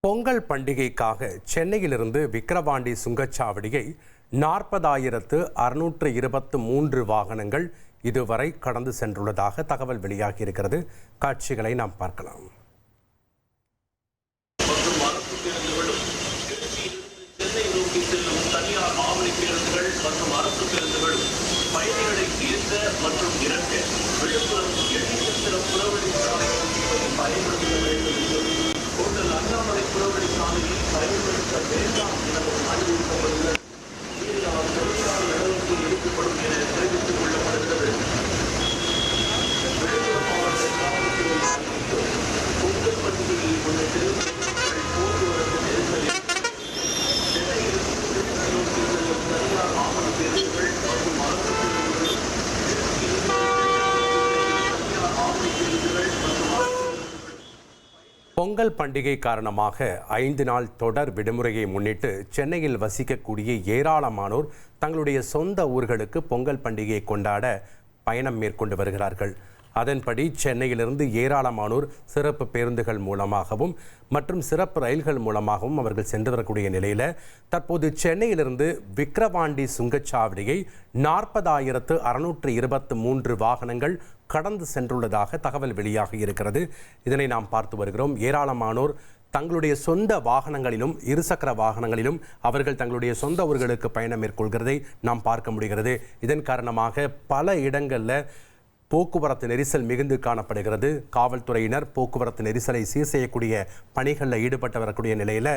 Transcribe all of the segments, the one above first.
பொங்கல் பண்டிகைக்காக சென்னையிலிருந்து விக்கிரவாண்டி சுங்கச்சாவடியை 40,623 வாகனங்கள் இதுவரை கடந்து சென்றுள்ளதாக தகவல் வெளியாகியிருக்கிறது. காட்சிகளை நாம் பார்க்கலாம். பொங்கல் பண்டிகை காரணமாக 5 நாள் தொடர் விடுமுறையை முன்னிட்டு சென்னையில் வசிக்கக்கூடிய ஏராளமானோர் தங்களுடைய சொந்த ஊர்களுக்கு பொங்கல் பண்டிகையை கொண்டாட பயணம் மேற்கொண்டு வருகிறார்கள். அதன்படி சென்னையிலிருந்து ஏராளமானோர் சிறப்பு பேருந்துகள் மூலமாகவும் மற்றும் சிறப்பு ரயில்கள் மூலமாகவும் அவர்கள் சென்று வரக்கூடிய நிலையில் தற்போது சென்னையிலிருந்து விக்கிரவாண்டி சுங்கச்சாவடியை 40,623 வாகனங்கள் கடந்து சென்றுள்ளதாக தகவல் வெளியாகி இருக்கிறது. இதனை நாம் பார்த்து வருகிறோம். ஏராளமானோர் தங்களுடைய சொந்த வாகனங்களிலும் இருசக்கர வாகனங்களிலும் அவர்கள் தங்களுடைய சொந்த ஊர்களுக்கு பயணம் மேற்கொள்கிறதை நாம் பார்க்க முடிகிறது. இதன் காரணமாக பல இடங்களில் போக்குவரத்து நெரிசல் மிகுந்து காணப்படுகிறது. காவல்துறையினர் போக்குவரத்து நெரிசலை சீர் செய்யக்கூடிய பணிகளில் ஈடுபட்டு வரக்கூடிய நிலையில்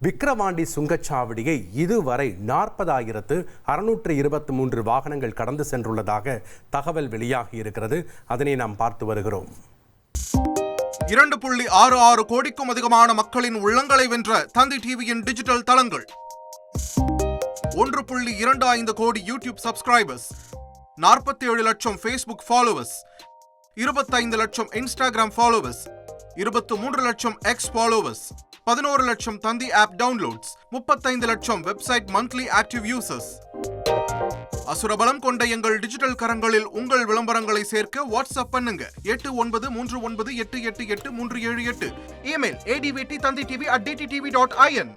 விக்கிரவாண்டி சுங்கச்சாவடியை இதுவரை 40,623 வாகனங்கள் கடந்து சென்றுள்ளதாக தகவல் வெளியாகி இருக்கிறது. அதனை நாம் பார்த்து வருகிறோம். 2.66 கோடிக்கும் அதிகமான மக்களின் உள்ளங்களை வென்ற தந்தி டிவியின் டிஜிட்டல் தளங்கள், 1.25 கோடி யூடியூப் சப்ஸ்கிரைபர்ஸ், 47 லட்சம் ஃபேஸ்புக் ஃபாலோவர்ஸ், 25 லட்சம் இன்ஸ்டாகிராம் ஃபாலோவர்ஸ், 23 லட்சம் எக்ஸ் ஃபாலோவர்ஸ், 11 லட்சம் தந்தி ஆப் டவுன்லோட்ஸ், 35 லட்சம் வெப்சைட் மந்த்லி ஆக்டிவ் யூசர்ஸ். அசுரபலம் கொண்ட எங்கள் டிஜிட்டல் கரங்களில் உங்கள் விளம்பரங்களை சேர்க்க வாட்ஸ்அப் பண்ணுங்க 8939888838. Email advt@dttv.in.